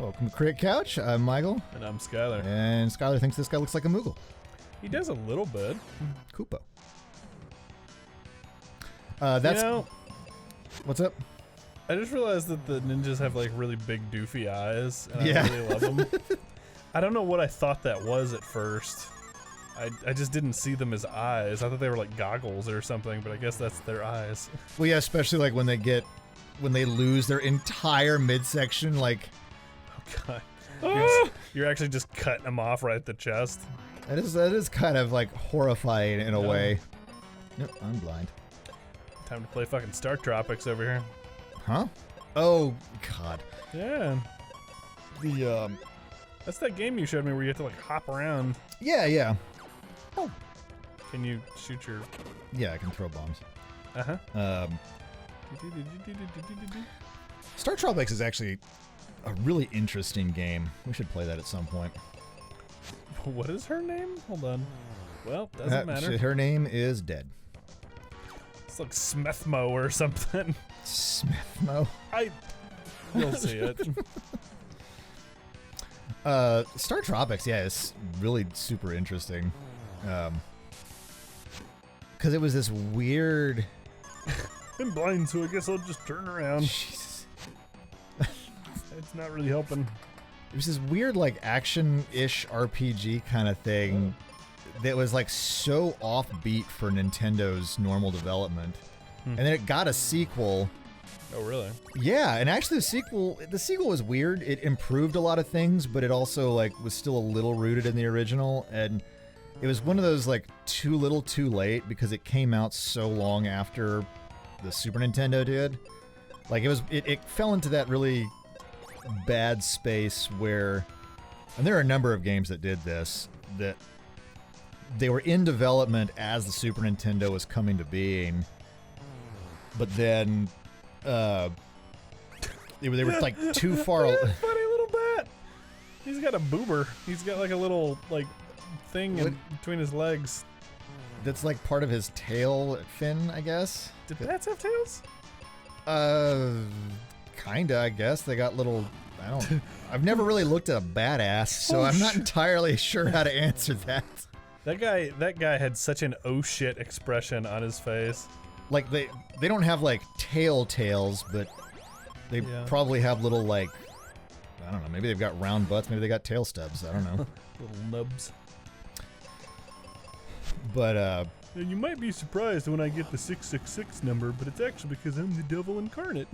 Welcome to Cricket Couch. I'm Michael. And I'm Skylar. And Skylar thinks this guy looks like a Moogle. He does a little bit. Koopa. That's... You know, what's up? I just realized that the ninjas have like really big doofy eyes. And Yeah. I really love them. I don't know what I thought that was at first. I just didn't see them as eyes. I thought they were like goggles or something, but I guess that's their eyes. Well, yeah, especially like when they lose their entire midsection, like... Oh, God. You're actually just cutting them off right at the chest. That is kind of like horrifying in a way. Nope, I'm blind. Time to play fucking Star Tropics over here. Huh? Oh, God. Yeah. That's that game you showed me where you have to like hop around. Yeah. Oh. Can you shoot your... Yeah, I can throw bombs. Uh-huh. Star Tropics is actually a really interesting game. We should play that at some point. What is her name? Hold on. Well, doesn't matter. Her name is Dead. It's like Smethmo or something. Smethmo? You'll see it. Star Tropics, yeah, is really super interesting. Because it was this weird... I'm blind, so I guess I'll just turn around. Jesus. It's not really helping. It was this weird, like, action-ish RPG kind of thing that was, like, so offbeat for Nintendo's normal development. And then it got a sequel. Oh, really? Yeah, and actually the sequel was weird. It improved a lot of things, but it also, like, was still a little rooted in the original. And it was one of those, like, too little too late because it came out so long after the Super Nintendo did. Like, it fell into that really bad space where, and there are a number of games that did this, that they were in development as the Super Nintendo was coming to being, but then they were like too far. Funny little bat. He's got a boober. He's got like a little like thing in between his legs. That's like part of his tail fin, I guess. Did bats have tails? Kinda, I guess. They got little... I've never really looked at a badass, so I'm not entirely sure how to answer that. That guy had such an oh shit expression on his face. Like, they don't have, like, tails, but they probably have little, like... I don't know, maybe they've got round butts, maybe they got tail stubs, I don't know. Little nubs. But, And you might be surprised when I get the 666 number, but it's actually because I'm the devil incarnate.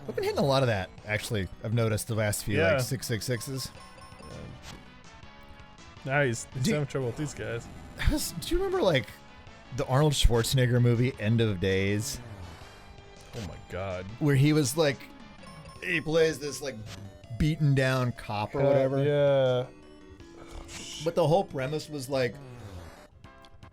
I've been hitting a lot of that, actually. I've noticed the last few, like, 666s. Nah, he's having trouble with these guys. Do you remember, like, the Arnold Schwarzenegger movie, End of Days? Oh my God. Where he was, like, he plays this, like, beaten down cop or whatever. Yeah. But the whole premise was, like,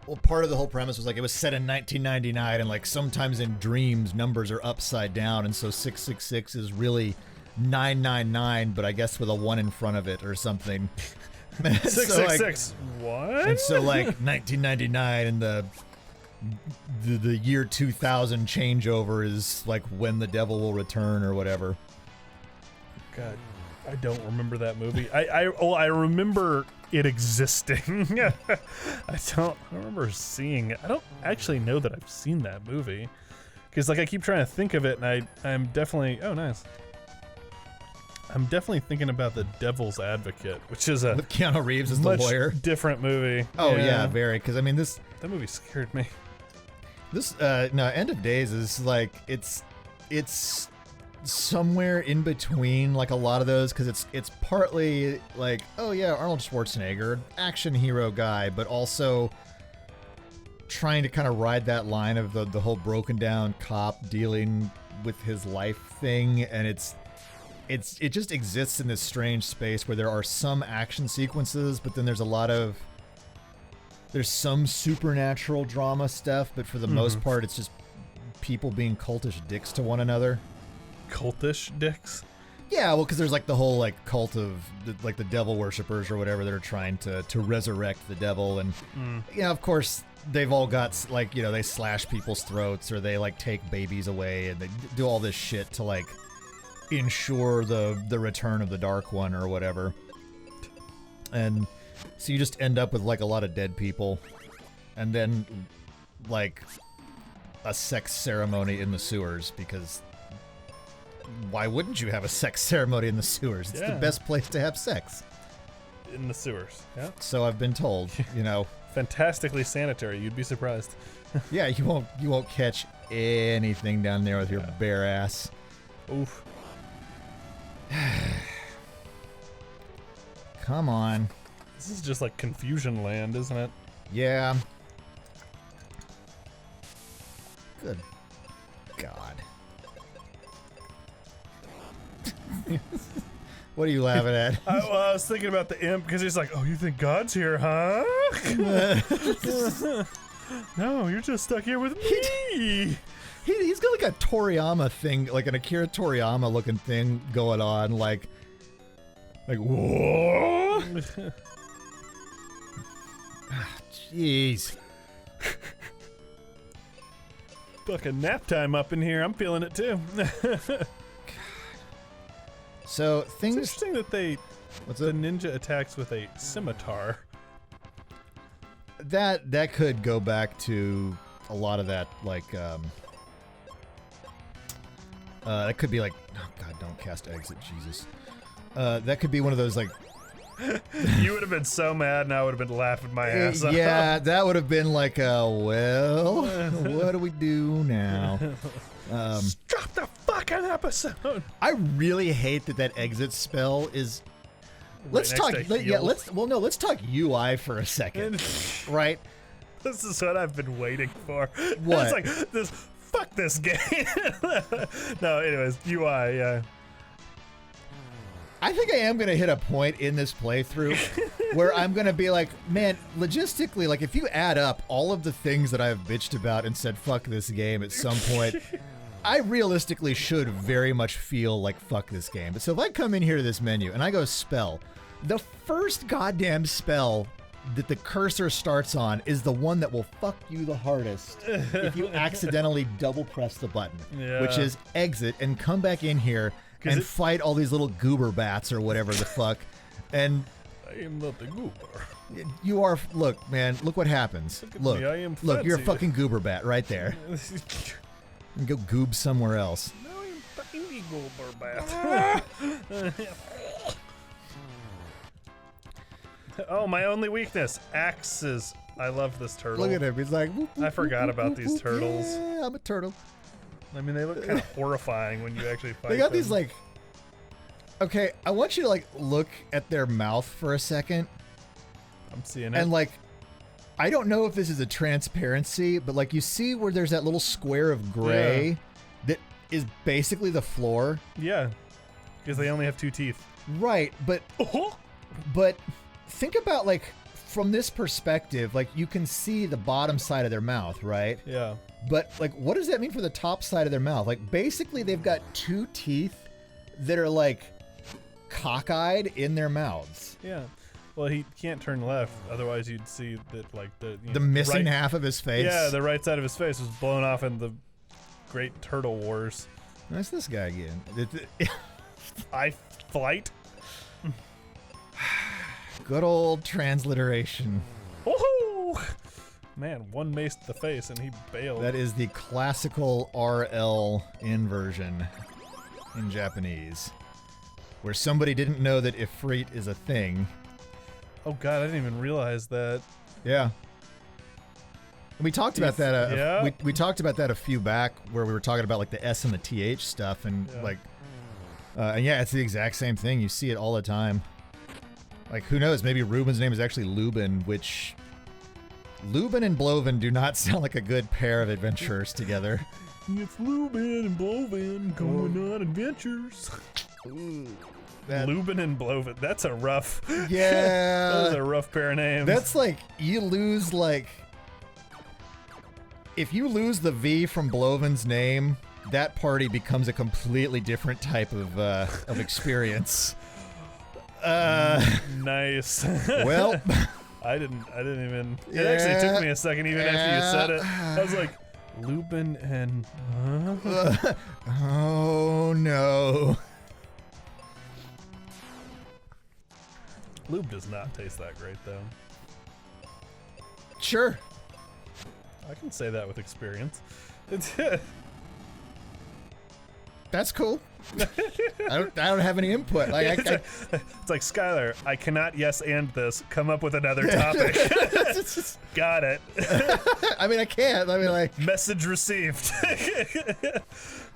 well, part of the whole premise was like it was set in 1999, and like sometimes in dreams numbers are upside down, and so 666 is really 999, but I guess with a 1 in front of it or something. 666. What? And so like 1999 and the year 2000 changeover is like when the devil will return or whatever. God, I don't remember that movie. I remember it existing. I don't remember seeing it. I don't actually know that I've seen that movie, because like I keep trying to think of it, and I'm definitely nice. I'm definitely thinking about The Devil's Advocate, which is with Keanu Reeves as the lawyer. Different movie. Oh yeah, very. Because I mean that movie scared me. This End of Days is like it's somewhere in between like a lot of those, because it's partly like, oh yeah, Arnold Schwarzenegger, action hero guy, but also trying to kind of ride that line of the whole broken down cop dealing with his life thing, and it just exists in this strange space where there are some action sequences, but then there's some supernatural drama stuff, but for the most part it's just people being cultish dicks to one another. Cultish dicks? Yeah, well, because there's like the whole like cult of like the devil worshippers or whatever that are trying to resurrect the devil, and of course they've all got like, they slash people's throats, or they like take babies away, and they do all this shit to like ensure the return of the Dark One or whatever. And so you just end up with like a lot of dead people, and then like a sex ceremony in the sewers, because why wouldn't you have a sex ceremony in the sewers? It's the best place to have sex. In the sewers, yeah. So I've been told, you know. Fantastically sanitary, you'd be surprised. Yeah, you won't catch anything down there with your bare ass. Oof. Come on. This is just like confusion land, isn't it? Yeah. Good God. What are you laughing at? I was thinking about the imp, because he's like, oh, you think God's here, huh? No, you're just stuck here with me. He's got like a Toriyama thing, like an Akira Toriyama looking thing going on, like whoa. Jeez. Fucking nap time up in here. I'm feeling it too. So things. It's interesting that the ninja attacks with a scimitar. That could go back to a lot of that, like that could be like, oh God, don't cast exit, Jesus. That could be one of those like. You would have been so mad, and I would have been laughing my ass off. Yeah, that would have been like, well, what do we do now? Drop the fucking episode. I really hate that exit spell is. Let's talk. Let's talk UI for a second, right? This is what I've been waiting for. What? It's like this. Fuck this game. No, anyways, UI. Yeah. I think I am going to hit a point in this playthrough where I'm going to be like, man, logistically, like if you add up all of the things that I've bitched about and said fuck this game at some point, I realistically should very much feel like fuck this game. But so if I come in here to this menu and I go spell, the first goddamn spell that the cursor starts on is the one that will fuck you the hardest if you accidentally double press the button, which is exit and come back in here and fight all these little goober bats or whatever the fuck. And I am not the goober. You are. Look, man. Look what happens. Look, I am look. You're a fancy. fucking goober bat right there. And go goob somewhere else. No, I'm fucking the goober bat. Oh, my only weakness, axes. I love this turtle. Look at him. He's like. Whoop, whoop, I forgot whoop, about whoop, these whoop. turtles. Yeah, I'm a turtle. I mean, they look kind of horrifying when you actually fight They got them. these like. Okay, I want you to like look at their mouth for a second. I'm seeing it. And like, I don't know if this is a transparency, but like you see where there's that little square of gray that is basically the floor. Yeah, because they only have 2 teeth. Right, but think about like from this perspective, like you can see the bottom side of their mouth, right? Yeah. But like, what does that mean for the top side of their mouth? Like, basically, they've got 2 teeth that are like cockeyed in their mouths. Yeah. Well, he can't turn left, otherwise you'd see that like the missing right, half of his face. Yeah, the right side of his face was blown off in the Great Turtle Wars. That's this guy again. Flight. Good old transliteration. Woohoo! Man, one maced the face and he bailed. That is the classical RL inversion in Japanese, where somebody didn't know that Ifrit is a thing. Oh god, I didn't even realize that. Yeah. And we talked about that. Yeah. We talked about that a few back, where we were talking about like the S and the TH stuff, and like, and yeah, it's the exact same thing. You see it all the time. Like, who knows? Maybe Ruben's name is actually Lubin, which Lubin and Blovin do not sound like a good pair of adventurers together. It's Lubin and Blovin going on adventures. Lubin and Blovin. That's a rough. Yeah. That was a rough pair of names. That's like, you lose like, if you lose the V from Blovin's name, that party becomes a completely different type of experience. Nice. Well, I didn't even. It actually took me a second even after you said it. I was like, Lubin and. Oh no. Lube does not taste that great, though. Sure. I can say that with experience. That's cool. I don't have any input. Like, It's like, Skylar, I cannot yes and this. Come up with another topic. Got it. I mean, I can't. I mean, like, Message received.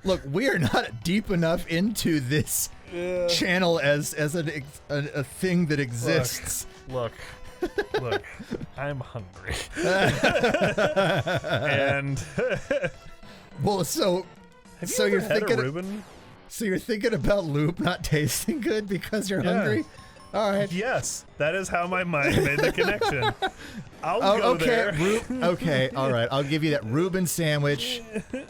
look, we are not deep enough into this channel as a thing that exists. Look, I'm hungry. And Well, so you're you're thinking Reuben? So you're thinking about Loop not tasting good because you're hungry? All right. Yes, that is how my mind made the connection. I'll go there. Okay, all right. I'll give you that Reuben sandwich.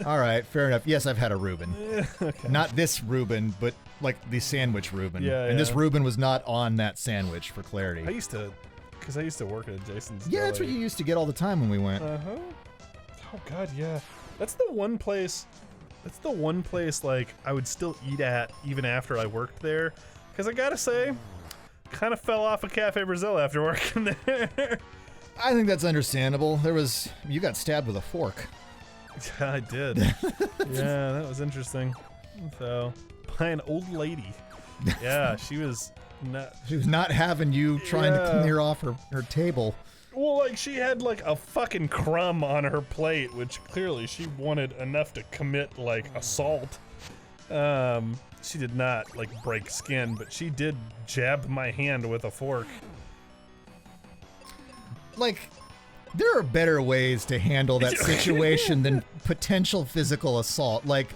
All right, fair enough. Yes, I've had a Reuben. Okay. Not this Reuben, but like the sandwich Reuben. Yeah, and this yeah. Reuben was not on that sandwich, for clarity. I used to work at Jason's. Yeah, that's what you used to get all the time when we went. Uh-huh. Oh God, yeah. That's the one place, like, I would still eat at even after I worked there. Because I gotta say, kind of fell off of Cafe Brazil after working there. I think that's understandable. You got stabbed with a fork. Yeah, I did. Yeah, that was interesting. So, by an old lady. Yeah, she was not having you trying to clear off her table. Well, like, she had, like, a fucking crumb on her plate, which clearly she wanted enough to commit, like, assault. She did not, like, break skin, but she did jab my hand with a fork. Like, there are better ways to handle that situation than potential physical assault. Like,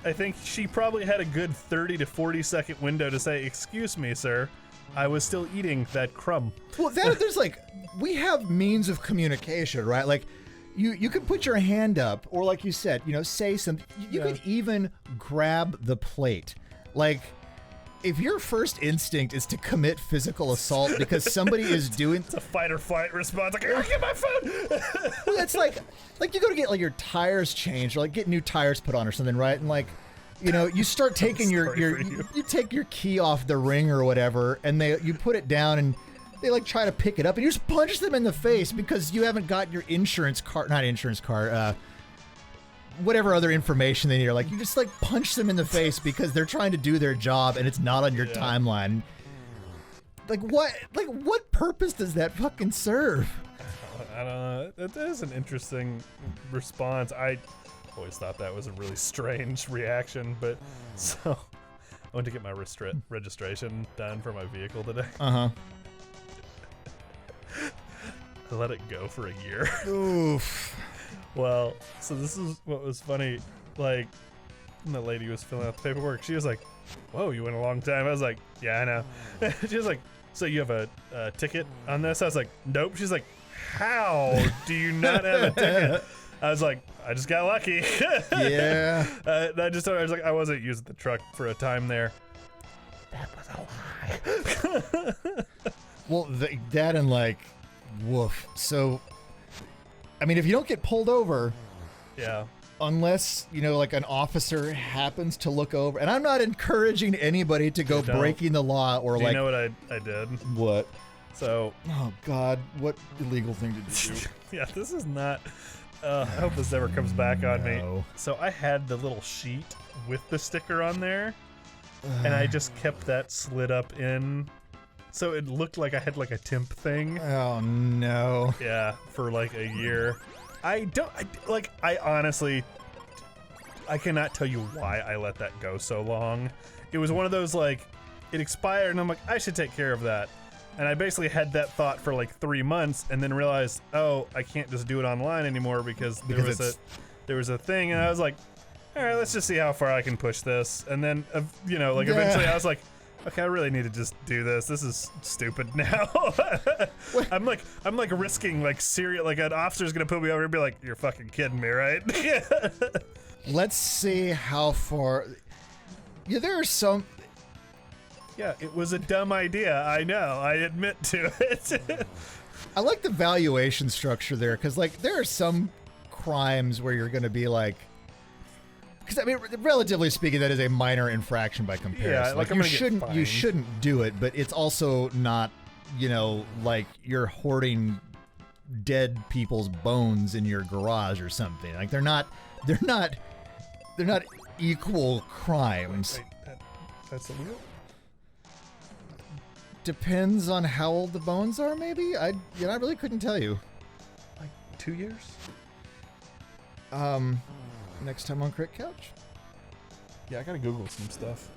I think she probably had a good 30 to 40 second window to say, "Excuse me, sir. I was still eating that crumb." well, there's like, we have means of communication, right? Like, you could put your hand up, or like you said, say something. You could even grab the plate. Like, if your first instinct is to commit physical assault because somebody is doing... It's a fight or flight response. Like, get my phone! Well, that's like you go to get, like, your tires changed, or, like, get new tires put on or something, right? And, like, you start taking you take your key off the ring or whatever, and you put it down, and they, like, try to pick it up, and you just punch them in the face because you haven't got your whatever other information they need. Like, you just, like, punch them in the face because they're trying to do their job and it's not on your timeline. Like, what purpose does that fucking serve? I don't know. That is an interesting response. I always thought that was a really strange reaction, but so I went to get my registration done for my vehicle today. Uh-huh. I let it go for a year. Oof. Well, so this is what was funny. Like, when the lady was filling out the paperwork, she was like, "Whoa, you went a long time." I was like, "Yeah, I know." She was like, "So you have a ticket on this?" I was like, "Nope." She's like, "How do you not have a ticket?" I was like, "I just got lucky." Yeah. And I was like, "I wasn't using the truck for a time there." That was a lie. Well, that and, like, woof. So, I mean, if you don't get pulled over, yeah, unless, like, an officer happens to look over, and I'm not encouraging anybody to go breaking the law or, do like... you know what I did? What? So... Oh, God. What illegal thing did you do? Yeah, this is not... I hope this never comes back on me. No. So I had the little sheet with the sticker on there, and I just kept that slid up in... So it looked like I had, like, a temp thing. Oh, no. Yeah, for, like, a year. I honestly, I cannot tell you why I let that go so long. It was one of those, like, it expired, and I'm like, I should take care of that. And I basically had that thought for, like, 3 months, and then realized, oh, I can't just do it online anymore because there was a thing, and I was like, all right, let's just see how far I can push this. And then, eventually I was like, okay, I really need to just do this. This is stupid now. I'm like risking, like, serious, like, an officer's gonna put me over and be like, "You're fucking kidding me, right?" Let's see how far. Yeah, there are some. Yeah, it was a dumb idea. I know. I admit to it. I like the valuation structure there, because, like, there are some crimes where you're gonna be like. Because, I mean, relatively speaking, that is a minor infraction by comparison. Yeah, like, you shouldn't do it, but it's also not like you're hoarding dead people's bones in your garage or something. Like they're not equal crimes. Wait, that's illegal? Depends on how old the bones are, maybe? I really couldn't tell you. Like 2 years? Next time on Crit Couch. Yeah, I gotta Google some stuff.